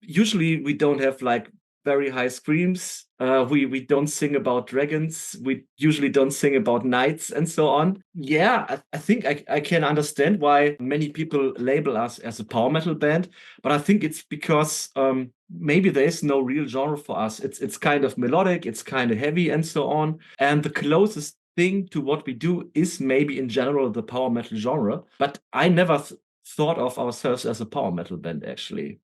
usually we don't have like very high screams. We don't sing about dragons. We usually don't sing about knights and so on. Yeah, I think I can understand why many people label us as a power metal band, but I think it's because maybe there is no real genre for us. It's kind of melodic, it's kind of heavy and so on. And the closest thing to what we do is maybe in general the power metal genre. But I never thought of ourselves as a power metal band actually.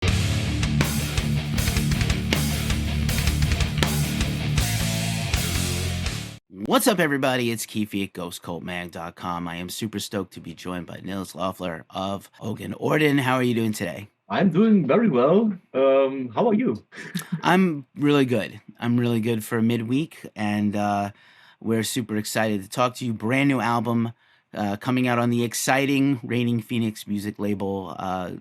What's up, everybody? It's Keefy at GhostCultMag.com. I am super stoked to be joined by Niels Löffler of Orden. How are you doing today? I'm doing very well. How are you? I'm really good. I'm really good for midweek, and we're super excited to talk to you. Brand new album coming out on the exciting Reigning Phoenix music label.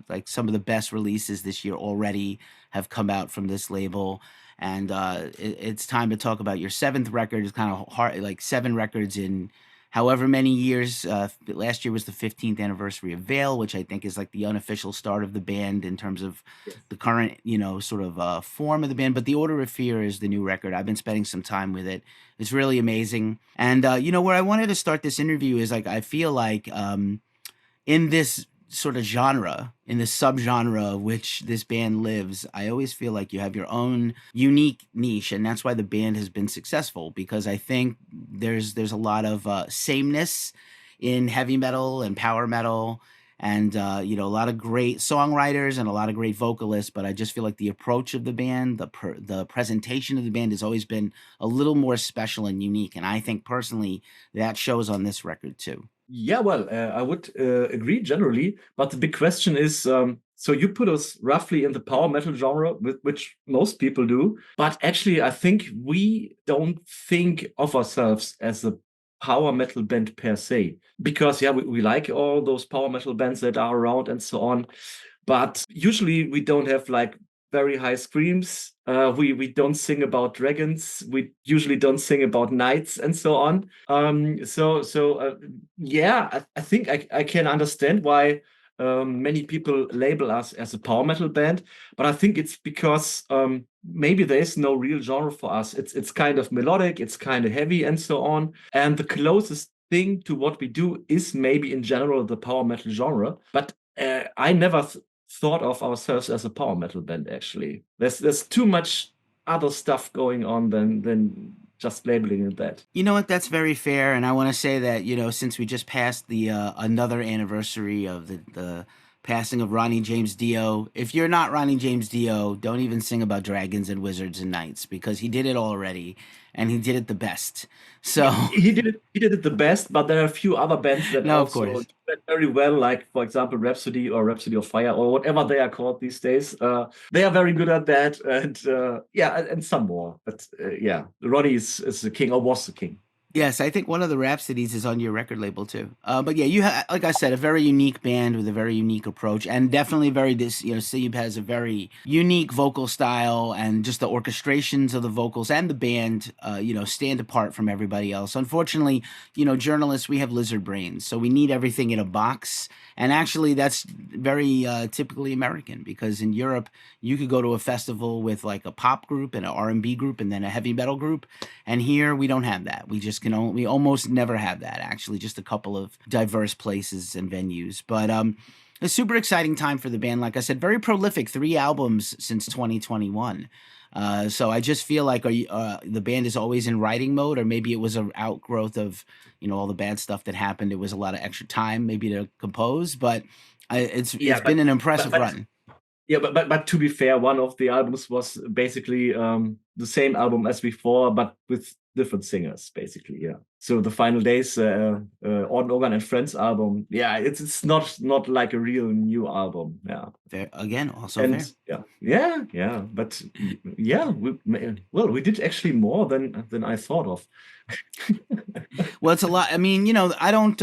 Like some of the best releases this year already have come out from this label. And it's time to talk about your seventh record. It's kind of hard, like 7 records in however many years. Last year was the 15th anniversary of Veil, which I think is like the unofficial start of the band in terms of Yes. the current, sort of form of the band. But The Order of Fear is the new record. I've been spending some time with it. It's really amazing. And, where I wanted to start this interview is like, I feel like in this sort of genre, in the subgenre of which this band lives, I always feel like you have your own unique niche, and that's why the band has been successful. Because I think there's a lot of sameness in heavy metal and power metal, and a lot of great songwriters and a lot of great vocalists. But I just feel like the approach of the band, the presentation of the band, has always been a little more special and unique. And I think personally that shows on this record too. Yeah, well, I would agree generally, but the big question is, so you put us roughly in the power metal genre, which most people do, but actually, I think we don't think of ourselves as a power metal band per se, because yeah, we like all those power metal bands that are around and so on, but usually we don't have like very high screams. We don't sing about dragons. We usually don't sing about knights and so on. Yeah, I think I can understand why many people label us as a power metal band, but I think it's because maybe there is no real genre for us. It's kind of melodic, it's kind of heavy and so on. And the closest thing to what we do is maybe in general the power metal genre. But I never thought of ourselves as a power metal band actually. There's too much other stuff going on than just labeling it that. You know what? That's very fair, and I want to say that since we just passed the another anniversary of the passing of Ronnie James Dio, if you're not Ronnie James Dio, don't even sing about dragons and wizards and knights because he did it already, and he did it the best. So He did it the best, but there are a few other bands that no, of also course. do that very well, like for example Rhapsody or Rhapsody of Fire or whatever they are called these days. They are very good at that, and yeah, and some more. But yeah, Ronnie is the king or was the king. Yes, I think one of the Rhapsodies is on your record label too. But yeah, you have, like I said, a very unique band with a very unique approach, and definitely very Seeb has a very unique vocal style, and just the orchestrations of the vocals and the band, stand apart from everybody else. Unfortunately, journalists, we have lizard brains, so we need everything in a box, and actually, that's very typically American because in Europe, you could go to a festival with like a pop group and an R&B group and then a heavy metal group, and here we don't have that. We almost never have that, actually, just a couple of diverse places and venues. But a super exciting time for the band. Like I said, very prolific, 3 albums since 2021. So I just feel like the band is always in writing mode, or maybe it was an outgrowth of all the bad stuff that happened. It was a lot of extra time maybe to compose, but it's Yeah, been an but impressive but run. yeah, but to be fair, one of the albums was basically the same album as before, but with different singers, basically. Yeah. So the Final Days, Orden Ogan and Friends album, yeah, it's not like a real new album. Yeah. Fair, again, also And fair. yeah, but yeah, well, we did actually more than I thought of. Well, it's a lot. I mean, I don't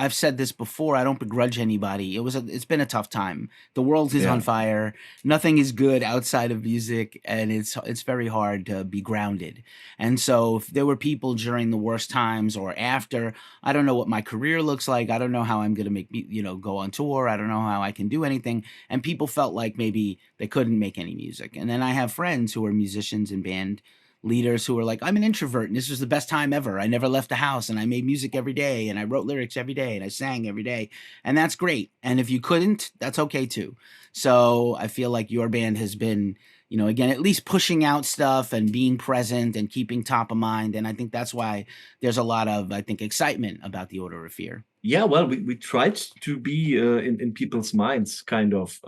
I've said this before. I don't begrudge anybody. It's been a tough time. The world is on Yeah. fire. Nothing is good outside of music, and it's very hard to be grounded. And so, if there were people during the worst times or after, I don't know what my career looks like. I don't know how I'm going to go on tour. I don't know how I can do anything. And people felt like maybe they couldn't make any music. And then I have friends who are musicians and band leaders who are like, I'm an introvert and this was the best time ever. I never left the house and I made music every day and I wrote lyrics every day and I sang every day. And that's great. And if you couldn't, that's okay too. So I feel like your band has been, again, at least pushing out stuff and being present and keeping top of mind. And I think that's why there's a lot of, I think, excitement about the Order of Fear. Yeah, well, we tried to be in people's minds, kind of.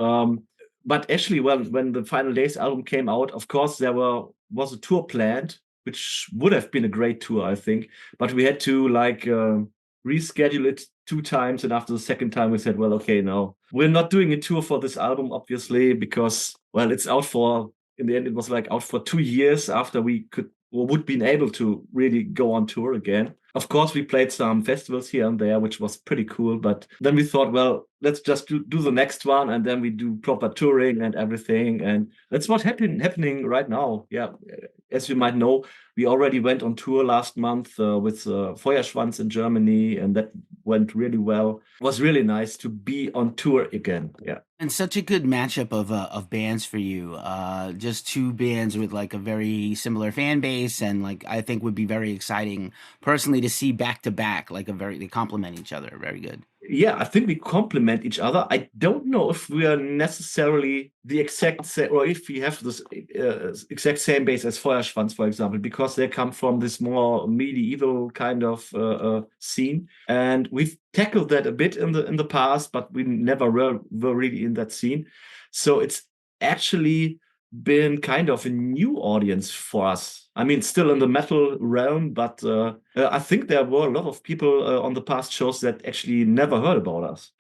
But actually, well, when the Final Days album came out, of course, was a tour planned, which would have been a great tour, I think. But we had to reschedule it 2 times, and after the second time, we said, well, okay, no, we're not doing a tour for this album, obviously, because well, it's out for. In the end, it was like out for 2 years after we could or would been able to really go on tour again. Of course, we played some festivals here and there, which was pretty cool. But then we thought, well, let's just do the next one, and then we do proper touring and everything. And that's what's happening right now. Yeah, as you might know, we already went on tour last month with Feuerschwanz in Germany, and that went really well. It was really nice to be on tour again. Yeah. And such a good matchup of bands for you. Just two bands with like a very similar fan base, and like I think would be very exciting personally to see back to back. They complement each other. Very good. Yeah, I think we complement each other. I don't know if we are necessarily the exact same, or if we have this exact same base as Feuerschwanz, for example, because they come from this more medieval kind of scene, and we've tackled that a bit in the past, but we never were really in that scene. So it's actually been kind of a new audience for us. I mean, still in the metal realm, but I think there were a lot of people on the past shows that actually never heard about us.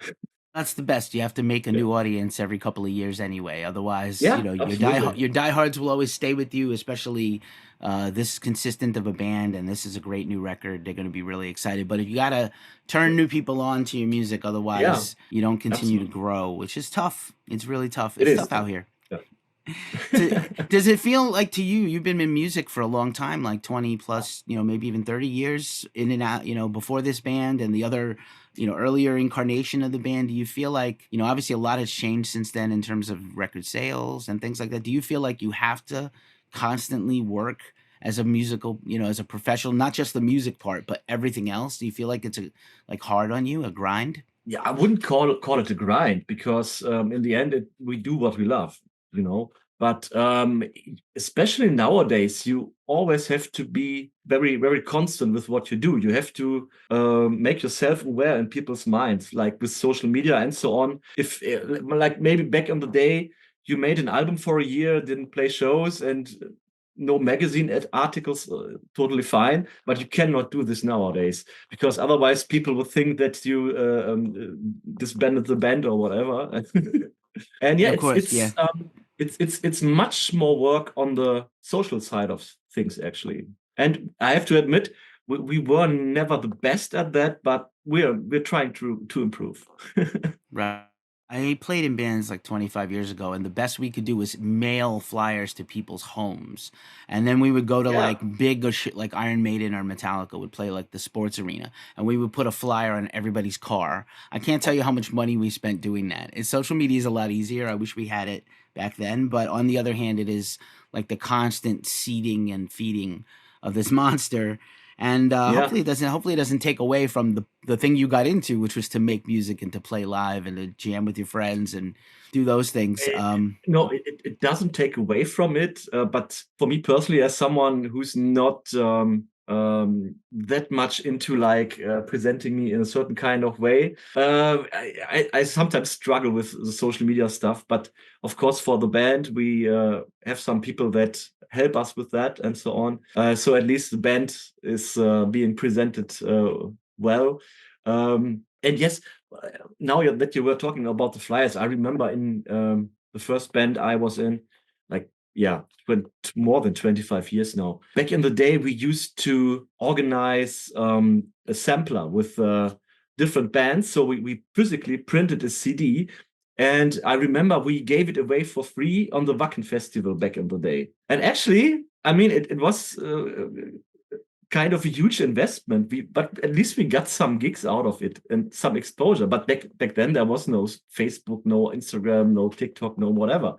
That's the best. You have to make a Yeah, new audience every couple of years anyway. Otherwise, yeah, absolutely. your diehards will always stay with you, especially this consistent of a band, and this is a great new record. They're going to be really excited. But if you got to turn new people on to your music, Yeah, otherwise you don't continue to absolutely. grow, which is tough. It's really tough. It It's is. tough out here. Yeah. Does it feel like to you, you've been in music for a long time, like 20 plus, maybe even 30 years in and out, before this band and the other, earlier incarnation of the band? Do you feel like, obviously a lot has changed since then in terms of record sales and things like that. Do you feel like you have to constantly work as a musical, as a professional, not just the music part, but everything else? Do you feel like it's like hard on you, a grind? Yeah, I wouldn't call it a grind because in the end, we do what we love, you know. But especially nowadays, you always have to be very, very constant with what you do. You have to make yourself aware in people's minds, like with social media and so on. If like maybe back in the day, you made an album for a year, didn't play shows, and no magazine articles, totally fine. But you cannot do this nowadays because otherwise people would think that you disbanded the band or whatever. And yeah, Yeah, of course. Yeah. it's much more work on the social side of things actually. And I have to admit, we were never the best at that, but we're trying to improve. Right. I played in bands like 25 years ago, and the best we could do was mail flyers to people's homes. And then we would go to Yeah, like big shit like Iron Maiden or Metallica would play like the sports arena, and we would put a flyer on everybody's car. I can't tell you how much money we spent doing that. Social media is a lot easier. I wish we had it back then. But on the other hand, it is like the constant seeding and feeding of this monster. And yeah. hopefully it doesn't take away from the thing you got into, which was to make music and to play live and to jam with your friends and do those things. No, it doesn't take away from it. But for me personally, as someone who's not that much into like presenting me in a certain kind of way, I sometimes struggle with the social media stuff. But of course, for the band, we have some people that help us with that and so on. So at least the band is being presented well. And yes, now that you were talking about the flyers, I remember in the first band I was in, like, yeah, more than 25 years now. Back in the day, we used to organize a sampler with different bands. So we physically printed a CD. And I remember we gave it away for free on the Wacken Festival back in the day. And actually, I mean, it was kind of a huge investment. But at least we got some gigs out of it and some exposure. But back then there was no Facebook, no Instagram, no TikTok, no whatever.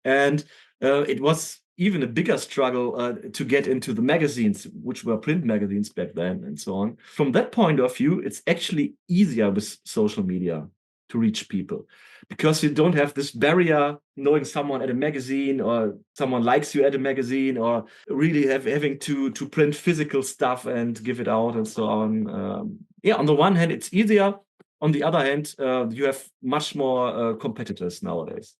And it was even a bigger struggle to get into the magazines, which were print magazines back then, and so on. From that point of view, it's actually easier with social media to reach people because you don't have this barrier knowing someone at a magazine or someone likes you at a magazine or really having to print physical stuff and give it out and so on. Yeah, on the one hand, it's easier. On the other hand, you have much more competitors nowadays.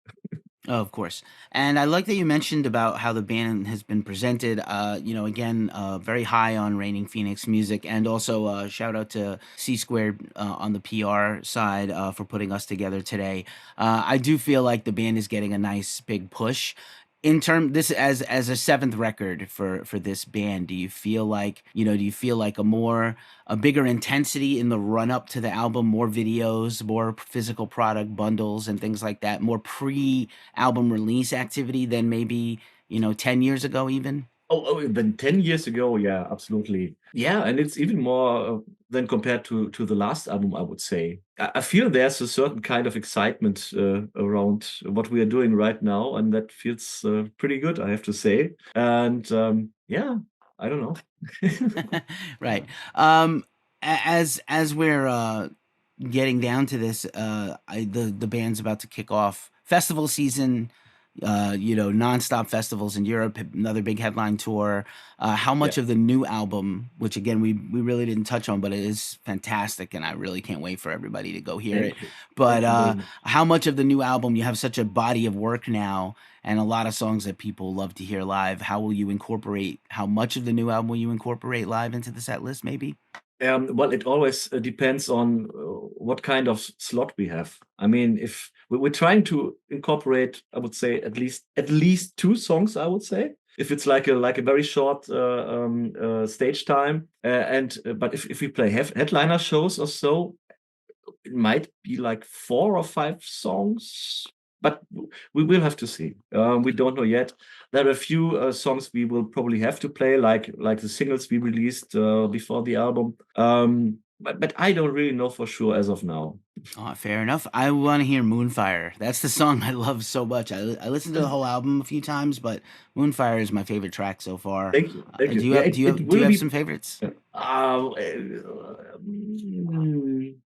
Oh, of course. And I like that you mentioned about how the band has been presented. Again, very high on Reigning Phoenix music, and also shout out to C Squared on the PR side for putting us together today. I do feel like the band is getting a nice big push. In term this as a seventh record for this band, do you feel like a bigger intensity in the run up to the album, more videos, more physical product bundles and things like that, more pre-album release activity than maybe 10 years ago even? Then 10 years ago, yeah, absolutely. Yeah, and it's even more than compared to the last album, I would say. I feel there's a certain kind of excitement around what we are doing right now, and that feels pretty good, I have to say. And yeah, I don't know. Right. Um, as we're getting down to this, the band's about to kick off festival season. Nonstop festivals in Europe, another big headline tour. How Yeah, much of the new album, which again we really didn't touch on, but it is fantastic, and I really can't wait for everybody to go hear it. thank you. But Thank you very much. how much of the new album, you have such a body of work now, and a lot of songs that people love to hear live. How much of the new album will you incorporate live into the set list? Maybe. Well, it always depends on what kind of slot we have. I mean, if we're trying to incorporate, I would say at least two songs. I would say if it's like a very short stage time, but if we play headliner shows or so, it might be like 4 or 5 songs, but we will have to see. We don't know yet. There are a few songs we will probably have to play, like the singles we released before the album. But I don't really know for sure as of now. Oh, fair enough. I want to hear Moonfire. That's the song I love so much. I listened to the whole album a few times, but Moonfire is my favorite track so far. Thank you, thank you. Do you Yeah, have do you it have do you will have be. some favorites?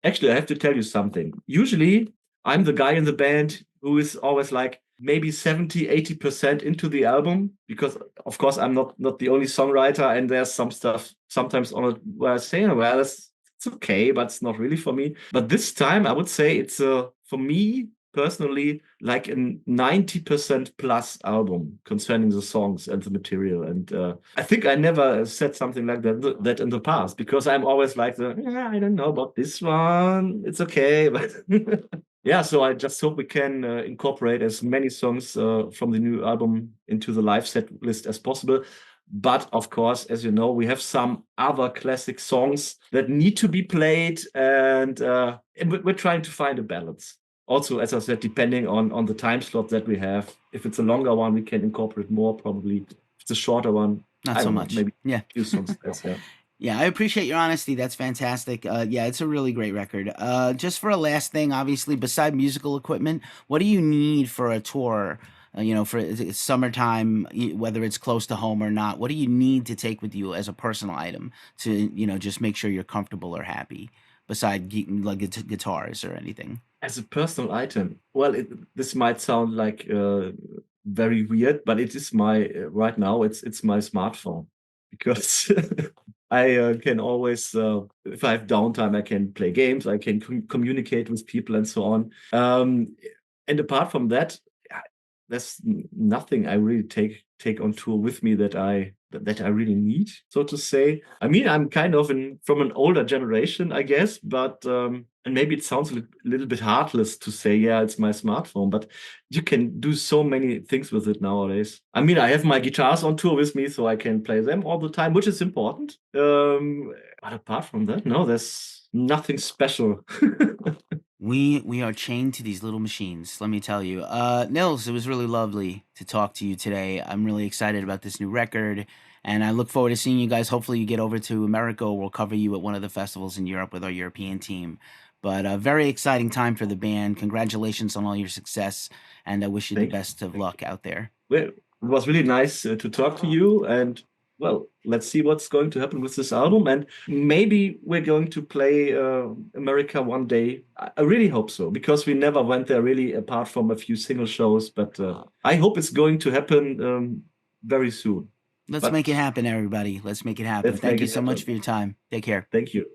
Actually, I have to tell you something. Usually, I'm the guy in the band who is always like maybe 70-80% into the album because, of course, I'm not the only songwriter, and there's some stuff sometimes on it where I say, "Oh, well, it's okay, but it's not really for me." But this time, I would say it's for me personally like a 90% plus album concerning the songs and the material. And I think I never said something like that in the past because I'm always like I don't know about this one. It's okay, but yeah. So I just hope we can incorporate as many songs from the new album into the live set list as possible. But of course, as you know, we have some other classic songs that need to be played, and we're trying to find a balance. Also, as I said, depending on the time slot that we have. If it's a longer one, we can incorporate more probably. If it's a shorter one, Not I so don't know, much. maybe Yeah. a few songs less. Yeah. Yeah, I appreciate your honesty. That's fantastic. Yeah, it's a really great record. Just for a last thing, obviously, beside musical equipment, what do you need for a tour? For it's summertime, whether it's close to home or not, what do you need to take with you as a personal item to, just make sure you're comfortable or happy, beside like guitars or anything? As a personal item, well, this might sound like very weird, but it is my right now. It's my smartphone because I can always, if I have downtime, I can play games, I can communicate with people, and so on. And apart from that, there's nothing I really take on tour with me that I really need, so to say. I mean, I'm kind of from an older generation, I guess, but and maybe it sounds a little bit heartless to say, yeah, it's my smartphone, but you can do so many things with it nowadays. I mean, I have my guitars on tour with me, so I can play them all the time, which is important. But apart from that, no, nothing special. We are chained to these little machines, let me tell you. Nils, it was really lovely to talk to you today. I'm really excited about this new record, and I look forward to seeing you guys. Hopefully, you get over to America. We'll cover you at one of the festivals in Europe with our European team. But a very exciting time for the band. Congratulations on all your success, and I wish you the Thank best of thank luck out there. Well, it was really nice to talk to you. And well, let's see what's going to happen with this album. And maybe we're going to play America one day. I really hope so, because we never went there really, apart from a few single shows. But I hope it's going to happen very soon. Let's But make it happen, everybody. Let's make it happen. let's Thank make you it so much happen. for your time. Take care. Thank you.